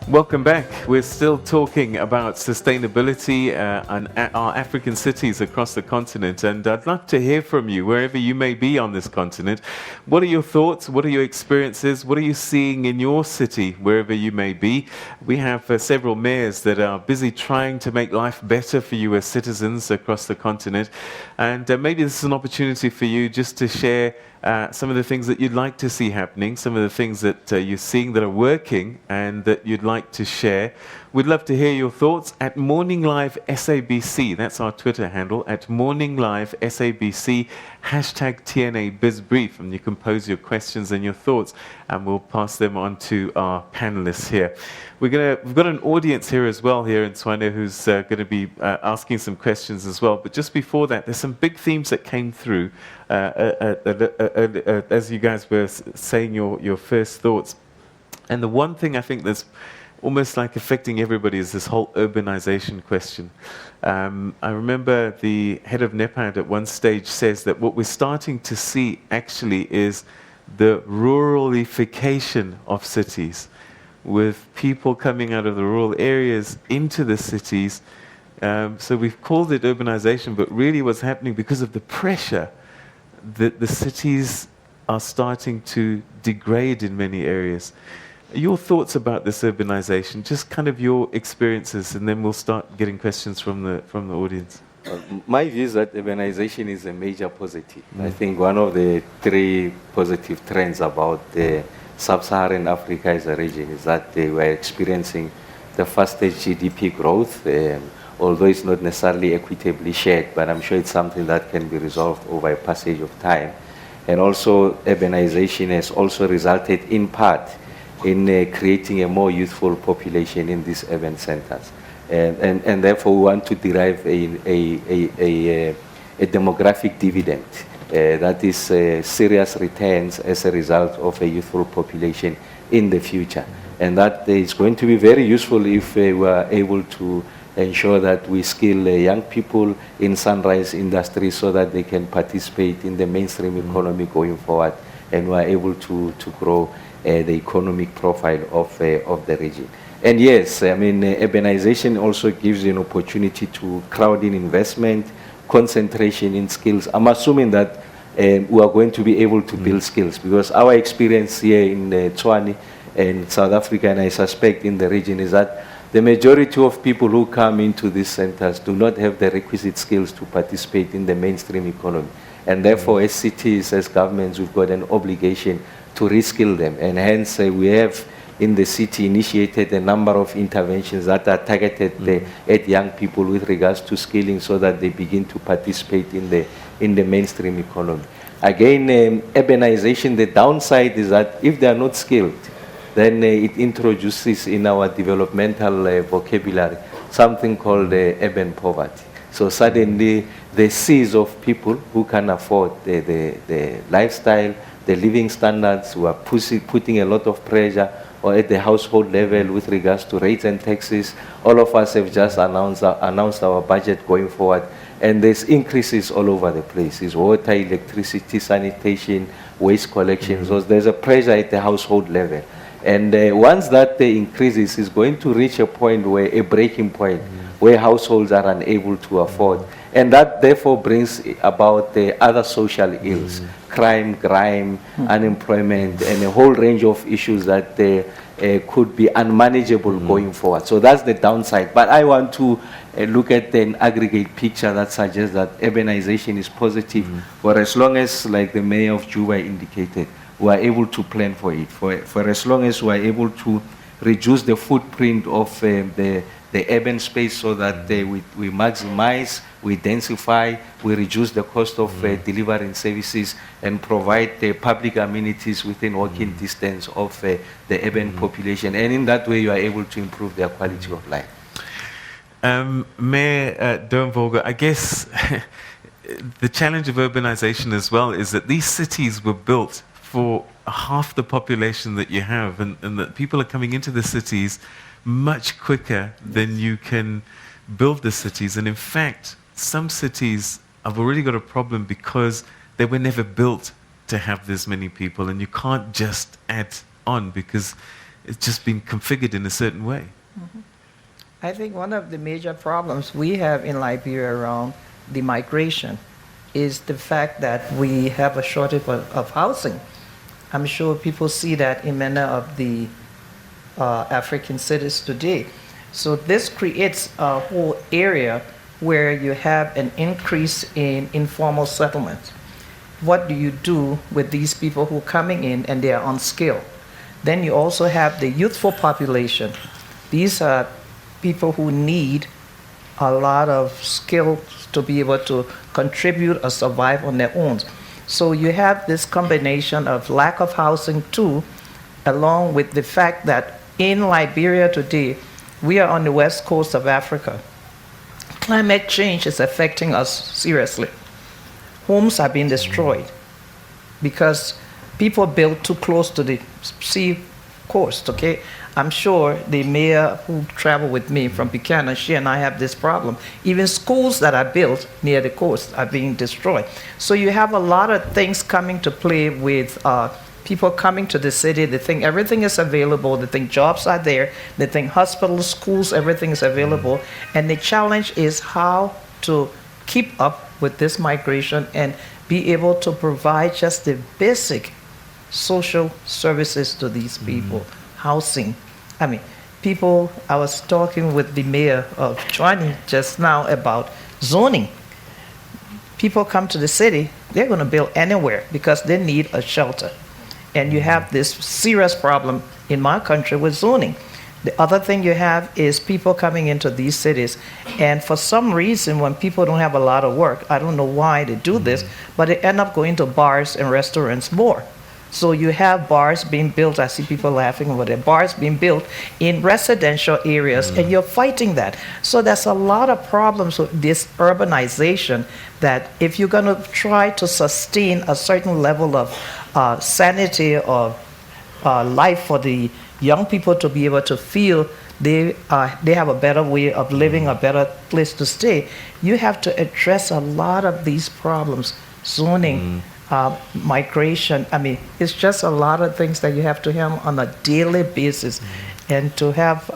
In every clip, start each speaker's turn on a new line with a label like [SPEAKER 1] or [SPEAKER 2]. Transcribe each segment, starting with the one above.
[SPEAKER 1] Welcome back. We're still talking about sustainability and our African cities across the continent, and I'd love to hear from you wherever you may be on this continent. What are your thoughts? What are your experiences? What are you seeing in your city, wherever you may be? We have several mayors that are busy trying to make life better for you as citizens across the continent, and maybe this is an opportunity for you just to share some of the things that you'd like to see happening, some of the things that you're seeing that are working and that you'd like to share. We'd love to hear your thoughts at Morning Live SABC. That's our Twitter handle, at Morning Live SABC, hashtag TNA BizBrief. And you can pose your questions and your thoughts, and we'll pass them on to our panelists here. We've got an audience here as well here in Tshwane who's going to be asking some questions as well. But just before that, there's some big themes that came through as you guys were saying your first thoughts. And the one thing I think that's almost like affecting everybody is this whole urbanization question. I remember the head of NEPAD at one stage says that what we're starting to see actually is the ruralification of cities, with people coming out of the rural areas into the cities. So we've called it urbanization, but really what's happening because of the pressure that the cities are starting to degrade in many areas. Your thoughts about this urbanization, just kind of your experiences, and then we'll start getting questions from the audience.
[SPEAKER 2] My view is that urbanization is a major positive. I think one of the three positive trends about the Sub-Saharan Africa as a region is that they were experiencing the fastest GDP growth, although it's not necessarily equitably shared, but I'm sure it's something that can be resolved over a passage of time. And also, urbanization has also resulted in part in creating a more youthful population in these urban centers. And therefore, we want to derive a demographic dividend that is serious returns as a result of a youthful population in the future. And that is going to be very useful if we are able to ensure that we skill young people in sunrise industry so that they can participate in the mainstream economy going forward, and we are able to grow the economic profile of the region. And yes, I mean, urbanization also gives you an opportunity to crowd in investment, concentration in skills. I'm assuming that we are going to be able to build skills, because our experience here in Tshwane and South Africa, and I suspect in the region, is that the majority of people who come into these centers do not have the requisite skills to participate in the mainstream economy. And therefore, as cities, as governments, we've got an obligation to reskill them. And hence, we have in the city initiated a number of interventions that are targeted at young people with regards to skilling, so that they begin to participate in the mainstream economy. Again, urbanization, the downside is that if they are not skilled, then it introduces in our developmental vocabulary something called urban poverty. So suddenly the seas of people who can afford the lifestyle, the living standards, who are putting a lot of pressure or at the household level with regards to rates and taxes. All of us have just announced our budget going forward, and there's increases all over the place. It's water, electricity, sanitation, waste collection. So there's a pressure at the household level. And once that increases, it's going to reach a point where, a breaking point, where households are unable to afford. And that therefore brings about the other social ills, crime, unemployment, and a whole range of issues that could be unmanageable going forward. So that's the downside. But I want to look at an aggregate picture that suggests that urbanization is positive for as long as, like the mayor of Juba indicated, we are able to plan for it. For as long as we are able to reduce the footprint of the urban space, so that we maximize, we densify, we reduce the cost of delivering services, and provide the public amenities within walking distance of the urban population. And in that way, you are able to improve their quality of life.
[SPEAKER 1] Mayor Ndoro, I guess the challenge of urbanization as well is that these cities were built for half the population that you have, and that people are coming into the cities much quicker than you can build the cities. And in fact, some cities have already got a problem because they were never built to have this many people, and you can't just add on, because it's just been configured in a certain way.
[SPEAKER 3] I think one of the major problems we have in Liberia around the migration is the fact that we have a shortage of housing. I'm sure people see that in many of the African cities today. So this creates a whole area where you have an increase in informal settlement. What do you do with these people who are coming in and they are unskilled? Then you also have the youthful population. These are people who need a lot of skills to be able to contribute or survive on their own. So you have this combination of lack of housing too, along with the fact that in Liberia today, we are on the west coast of Africa. Climate change is affecting us seriously. Homes are being destroyed because people build too close to the sea coast, okay? I'm sure the mayor who traveled with me from Buchanan, she and I have this problem. Even schools that are built near the coast are being destroyed. So you have a lot of things coming to play with people coming to the city. They think everything is available. They think jobs are there. They think hospitals, schools, everything is available. And the challenge is how to keep up with this migration and be able to provide just the basic social services to these people. Housing. I mean, people, I was talking with the mayor of Chwani just now about zoning. People come to the city, they're going to build anywhere because they need a shelter. And you have this serious problem in my country with zoning. The other thing you have is people coming into these cities, and for some reason, when people don't have a lot of work, I don't know why they do this, but they end up going to bars and restaurants more. So you have bars being built, I see people laughing over there, bars being built in residential areas, and you're fighting that. So there's a lot of problems with this urbanization that if you're going to try to sustain a certain level of sanity or life for the young people to be able to feel they have a better way of living, a better place to stay, you have to address a lot of these problems. Zoning, migration, I mean, it's just a lot of things that you have to handle on a daily basis. And to have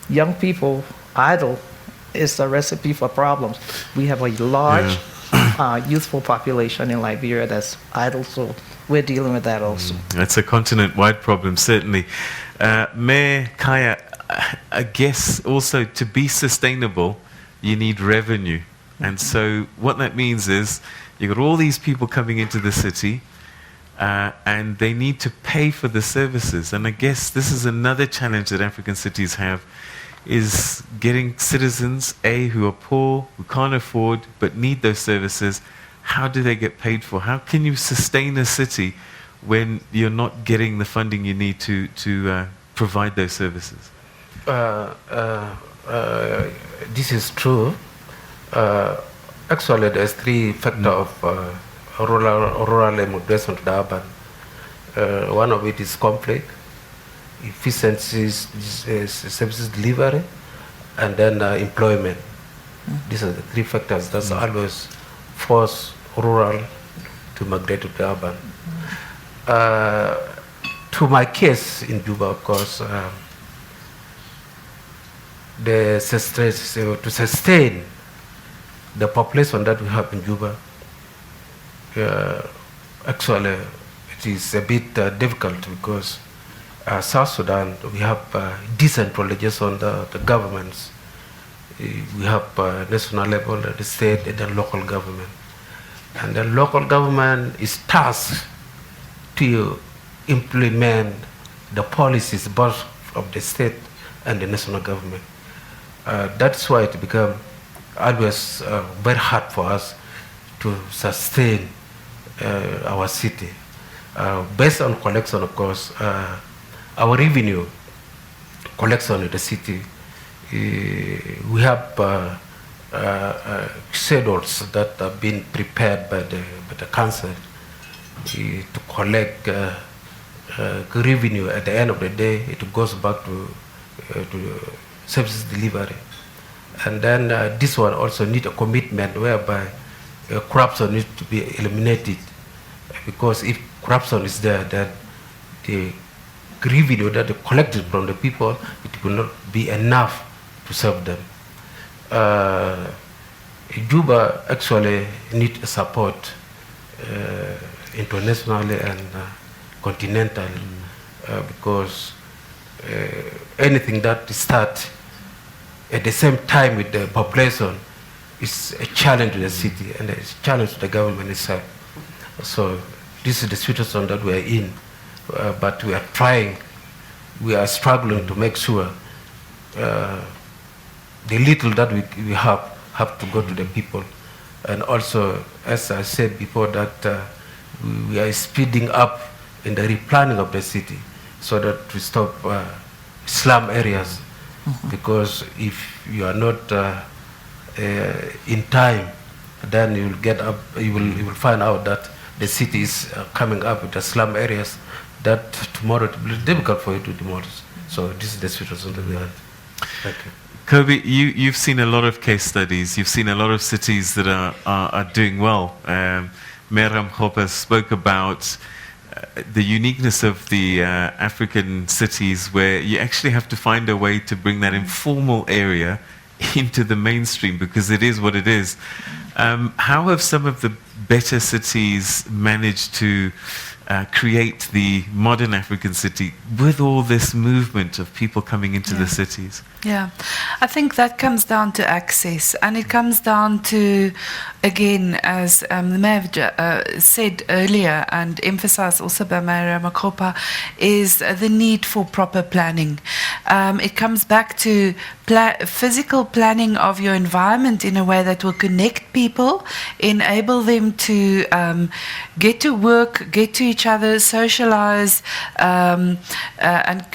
[SPEAKER 3] young people idle is a recipe for problems. We have a large youthful population in Liberia that's idle, so we're dealing with that also.
[SPEAKER 1] It's a continent-wide problem, certainly. Mayor Kaya, I guess also to be sustainable, you need revenue. And so what that means is you've got all these people coming into the city and they need to pay for the services. And I guess this is another challenge that African cities have, is getting citizens, who are poor, who can't afford, but need those services. How do they get paid for? How can you sustain a city when you're not getting the funding you need to provide those services?
[SPEAKER 4] This is true. Actually, there's three factors of rural immigration to the urban. One of it is conflict, efficiency, services delivery, and then employment. These are the three factors that always force rural to migrate to the urban. To my case in Juba, of course, to sustain the population that we have in Juba, actually it is a bit difficult because South Sudan, we have decentralization on the governments. We have national level, the state, and then local government. And the local government is tasked to implement the policies both of the state and the national government. That's why it becomes always very hard for us to sustain our city. Based on collection, of course, our revenue collection in the city, we have schedules that have been prepared by the council to collect revenue. At the end of the day, it goes back to services delivery. And then this one also needs a commitment whereby corruption needs to be eliminated. Because if corruption is there, then the revenue that they collected from the people, it will not be enough to serve them. Juba actually needs support internationally and continentally because anything that starts at the same time with the population is a challenge to the city and it's a challenge to the government itself. So this is the situation that we are in, but we are trying, we are struggling to make sure the little that we have to go to the people. And also, as I said before, that we are speeding up in the replanning of the city so that we stop slum areas. Because if you are not in time, then you will get up. You will find out that the city is coming up with the slum areas. That tomorrow it will be difficult for you to demolish. So this is the situation that we are. Thank you.
[SPEAKER 1] Kobe, you've seen a lot of case studies. You've seen a lot of cities that are doing well. Meram Hopper spoke about the uniqueness of the African cities where you actually have to find a way to bring that informal area into the mainstream because it is what it is. How have some of the better cities managed to create the modern African city with all this movement of people coming into the cities?
[SPEAKER 5] Yeah, I think that comes down to access, and it comes down to, again, as the Mayor said earlier and emphasized also by Mayor Makopa, is the need for proper planning. It comes back to physical planning of your environment in a way that will connect people, enable them to get to work, get to each other, socialize, and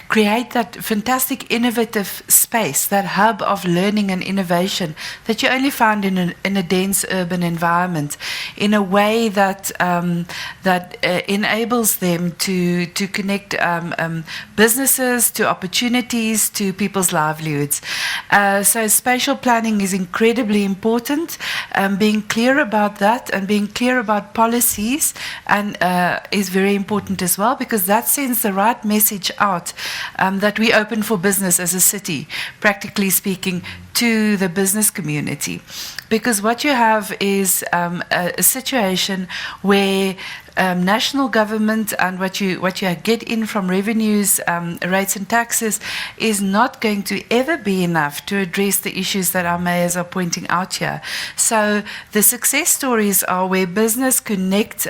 [SPEAKER 5] create that fantastic innovative space, that hub of learning and innovation that you only find in a dense urban environment, in a way that enables them to connect businesses to opportunities, to people's livelihoods. So spatial planning is incredibly important. Being clear about that and being clear about policies and is very important as well, because that sends the right message out that we open for business as a city, practically speaking, to the business community. Because what you have is a situation where national government and what you get in from revenues, rates and taxes is not going to ever be enough to address the issues that our mayors are pointing out here. So the success stories are where business connect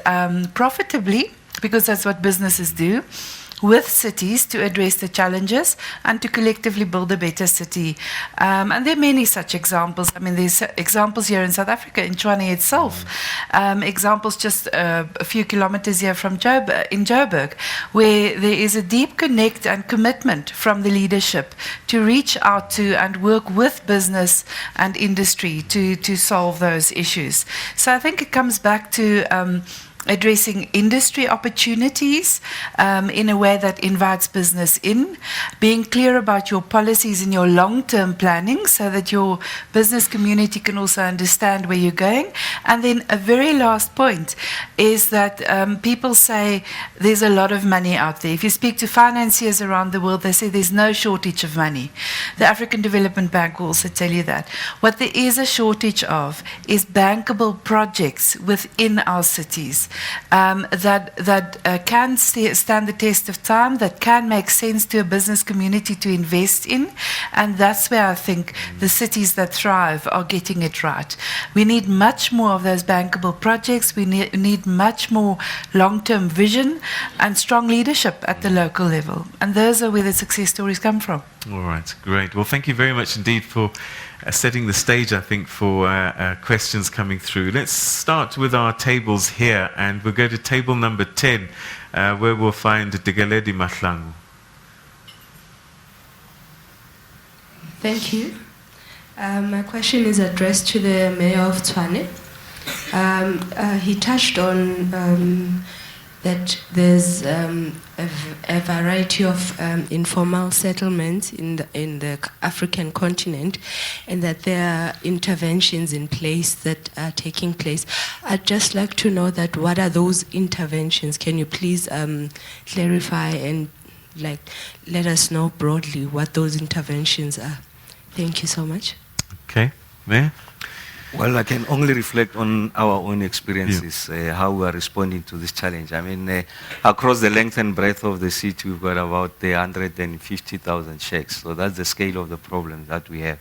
[SPEAKER 5] profitably, because that's what businesses do, with cities to address the challenges and to collectively build a better city. And there are many such examples. I mean, there's examples here in South Africa, in Tshwane itself. Examples just a few kilometers here from in Joburg, where there is a deep connect and commitment from the leadership to reach out to and work with business and industry to solve those issues. So I think it comes back to addressing industry opportunities in a way that invites business in, being clear about your policies in your long-term planning so that your business community can also understand where you're going. And then a very last point is that people say there's a lot of money out there. If you speak to financiers around the world, they say there's no shortage of money. The African Development Bank will also tell you that. What there is a shortage of is bankable projects within our cities. That can stand the test of time, that can make sense to a business community to invest in, and that's where I think the cities that thrive are getting it right. We need much more of those bankable projects. We need much more long-term vision and strong leadership at the local level, and those are where the success stories come from.
[SPEAKER 1] All right, great. Well, thank you very much indeed for setting the stage, I think, for questions coming through. Let's start with our tables here, and we'll go to table number 10, where we'll find Digaledi Mahlangu.
[SPEAKER 6] Thank you. My question is addressed to the Mayor of Tshwane. He touched on that there's a variety of informal settlements in the African continent, and that there are interventions in place that are taking place. I'd just like to know that what are those interventions? Can you please clarify and like let us know broadly what those interventions are. Thank you so much.
[SPEAKER 1] Okay, Mayor?
[SPEAKER 2] Well, I can only reflect on our own experiences, how we are responding to this challenge. I mean, across the length and breadth of the city, we've got about 150,000 shacks. So that's the scale of the problem that we have.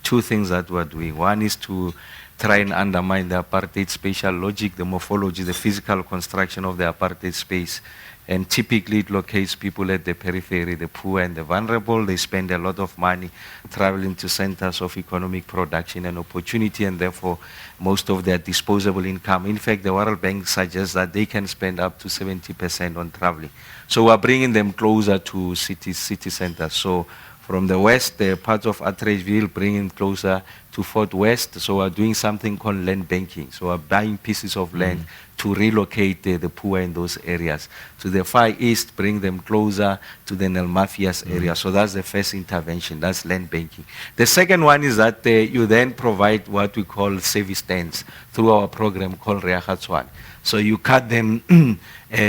[SPEAKER 2] Two things that we're doing. One is to try and undermine the apartheid spatial logic, the morphology, the physical construction of the apartheid space. And typically it locates people at the periphery, the poor and the vulnerable. They spend a lot of money traveling to centers of economic production and opportunity, and therefore most of their disposable income. In fact, the World Bank suggests that they can spend up to 70% on traveling. So we're bringing them closer to city centers. So from the west, parts of Atteridgeville, bringing closer to Fort West. So we're doing something called land banking. So we're buying pieces of land to relocate the poor in those areas. To the Far East, bring them closer to the Nelmafias area. So that's the first intervention, that's land banking. The second one is that you then provide what we call service stands through our program called Reahatswan. So you cut them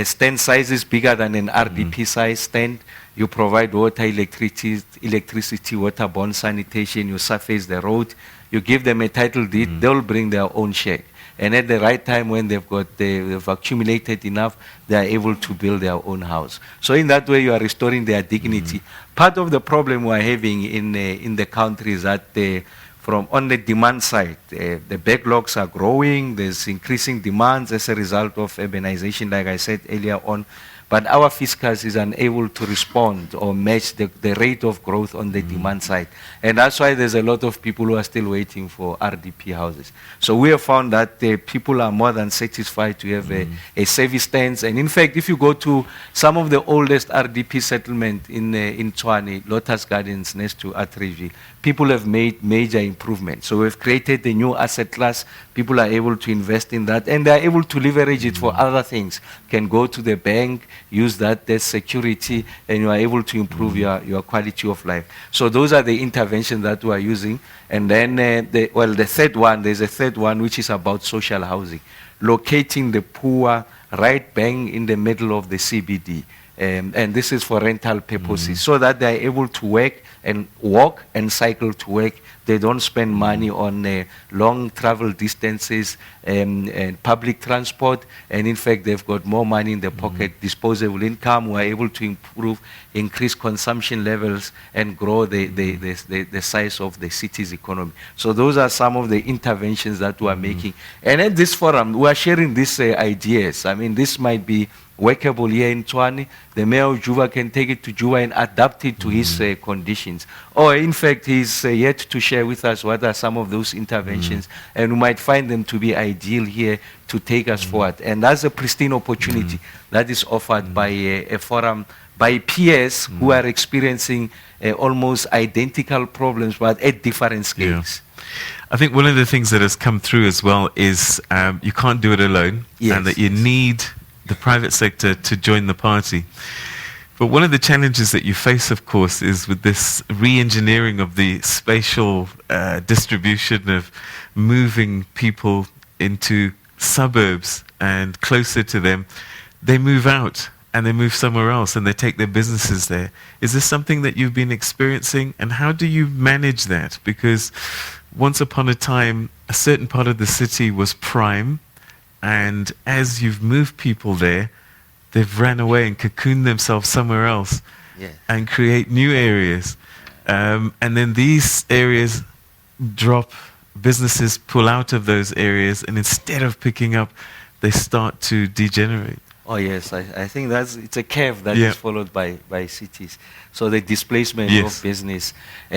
[SPEAKER 2] stand sizes bigger than an RDP size stand. You provide water, electricity, waterborne sanitation, you surface the road, you give them a title deed, they'll bring their own shack. And at the right time when they've accumulated enough, they are able to build their own house. So in that way you are restoring their dignity. Part of the problem we're having in the country is that from on the demand side, the backlogs are growing, there's increasing demands as a result of urbanization, like I said earlier on. But our fiscus is unable to respond or match the rate of growth on the demand side. And that's why there's a lot of people who are still waiting for RDP houses. So we have found that people are more than satisfied to have a service stands. And in fact, if you go to some of the oldest RDP settlement in Tshwane, Lotus Gardens next to Atteridgeville, people have made major improvements. So we've created a new asset class. People are able to invest in that, and they're able to leverage it for other things. Can go to the bank, use that as security, and you are able to improve your quality of life. So those are the interventions that we are using. And then, the third one, there's a third one which is about social housing. Locating the poor right bang in the middle of the CBD. And this is for rental purposes, so that they are able to work and walk and cycle to work. They don't spend money on long travel distances and public transport. And in fact, they've got more money in their pocket, disposable income. We're able to increase consumption levels and grow the size of the city's economy. So those are some of the interventions that we are making. And at this forum, we are sharing these ideas. I mean, this might be workable here in Tshwane. The mayor of Juba can take it to Juba and adapt it to his conditions. Or in fact, he's yet to share with us what are some of those interventions, and we might find them to be ideal here to take us forward. And that's a pristine opportunity that is offered by a forum by peers who are experiencing almost identical problems, but at different scales.
[SPEAKER 1] Yeah. I think one of the things that has come through as well is you can't do it alone, and that you need the private sector to join the party. But one of the challenges that you face, of course, is with this re-engineering of the spatial distribution of moving people into suburbs and closer to them. They move out and they move somewhere else and they take their businesses there. Is this something that you've been experiencing, and how do you manage that? Because once upon a time, a certain part of the city was prime, and as you've moved people there, they've ran away and cocooned themselves somewhere else and create new areas. And then these areas drop, businesses pull out of those areas, and instead of picking up, they start to degenerate.
[SPEAKER 2] Oh yes, I think it's a curve that is followed by cities. So the displacement of business.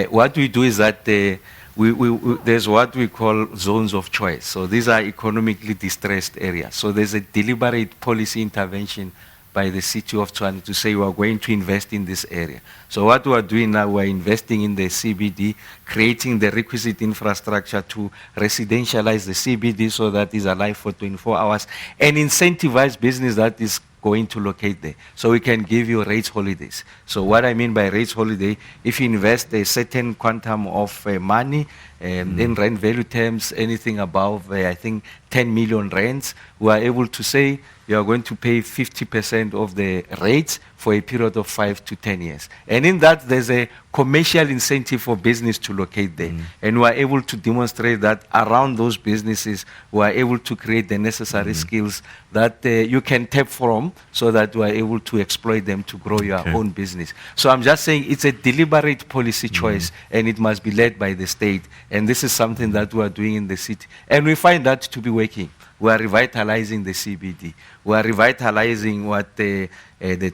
[SPEAKER 2] What we do is that there's what we call zones of choice. So these are economically distressed areas. So there's a deliberate policy intervention by the city of Tshwane to say we are going to invest in this area. So what we are doing now, we are investing in the CBD, creating the requisite infrastructure to residentialize the CBD so that it's alive for 24 hours, and incentivize business that is going to locate there. So we can give you rates holidays. So what I mean by rates holiday, if you invest a certain quantum of money, In rand value terms, anything above, I think, 10 million rands, we are able to say you are going to pay 50% of the rates for a period of 5 to 10 years. And in that, there's a commercial incentive for business to locate there. And we are able to demonstrate that around those businesses, we are able to create the necessary skills that you can tap from so that we are able to exploit them to grow your own business. So I'm just saying it's a deliberate policy choice, and it must be led by the state. And this is something that we are doing in the city. And we find that to be working. We are revitalizing the CBD. We are revitalizing what the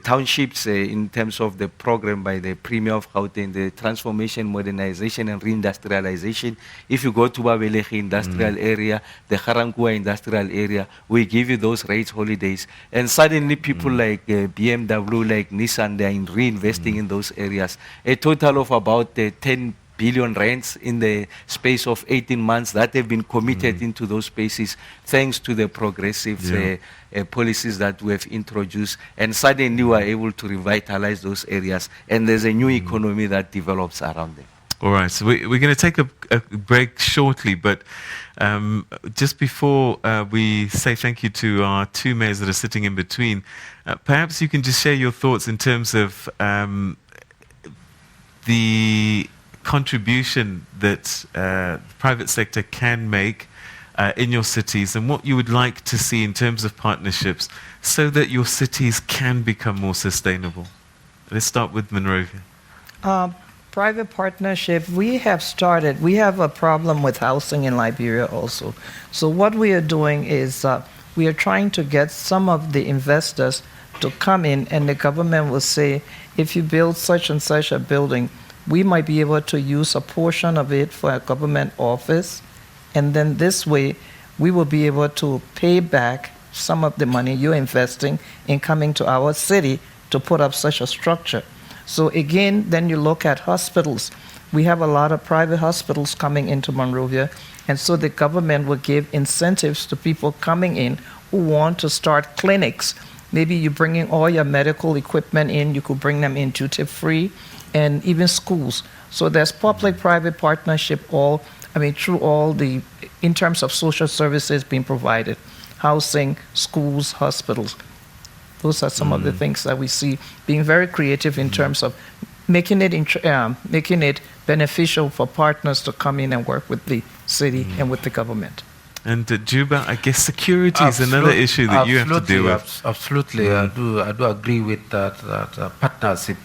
[SPEAKER 2] townships in terms of the program by the Premier of Gauteng, the transformation, modernization, and reindustrialization. If you go to Babeleji industrial area, the Garankuwa industrial area, we give you those rates holidays. And suddenly people like BMW, like Nissan, they are reinvesting in those areas. A total of about 10 billion rands in the space of 18 months that have been committed into those spaces thanks to the progressive policies that we have introduced. And suddenly we are able to revitalize those areas, and there's a new economy that develops around them.
[SPEAKER 1] All right, so we're going to take a break shortly, but just before we say thank you to our two mayors that are sitting in between, perhaps you can just share your thoughts in terms of the contribution that the private sector can make in your cities, and what you would like to see in terms of partnerships so that your cities can become more sustainable. Let's start with Monrovia.
[SPEAKER 3] Private partnership, we have a problem with housing in Liberia also. So what we are doing is we are trying to get some of the investors to come in, and the government will say, if you build such and such a building, we might be able to use a portion of it for a government office, and then this way we will be able to pay back some of the money you're investing in coming to our city to put up such a structure. So again, then you look at hospitals. We have a lot of private hospitals coming into Monrovia, and so the government will give incentives to people coming in who want to start clinics. Maybe you're bringing all your medical equipment in, you could bring them in duty-free, and even schools. So there's public-private partnership through all the, in terms of social services being provided, housing, schools, hospitals. Those are some of the things that we see being very creative in terms of making it beneficial for partners to come in and work with the city and with the government. And
[SPEAKER 1] Juba, I guess security is another issue that you have to deal with.
[SPEAKER 4] Absolutely, I do agree with that partnership,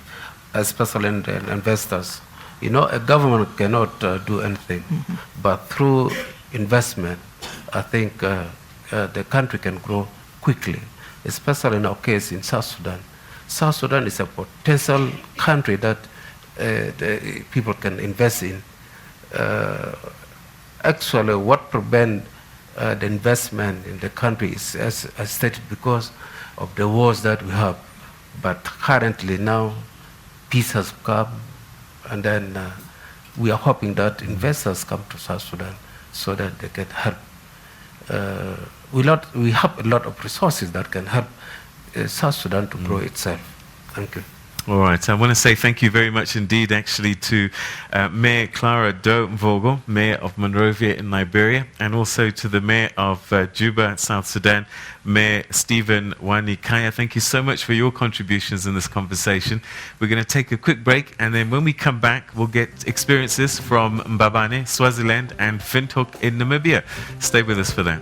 [SPEAKER 4] especially in investors. You know, a government cannot do anything, but through investment, I think the country can grow quickly, especially in our case in South Sudan. South Sudan is a potential country that the people can invest in. Actually, what prevents the investment in the country is, as stated, because of the wars that we have. But currently now, peace has come, and then we are hoping that investors come to South Sudan so that they can help. We have a lot of resources that can help South Sudan to grow itself. Thank you.
[SPEAKER 1] All right. I want to say thank you very much indeed, actually, to Mayor Clara Doe Mvogo, Mayor of Monrovia in Liberia, and also to the Mayor of Juba, South Sudan, Mayor Stephen Wanikaya. Thank you so much for your contributions in this conversation. We're going to take a quick break, and then when we come back, we'll get experiences from Mbabane, Swaziland, and Windhoek in Namibia. Stay with us for that.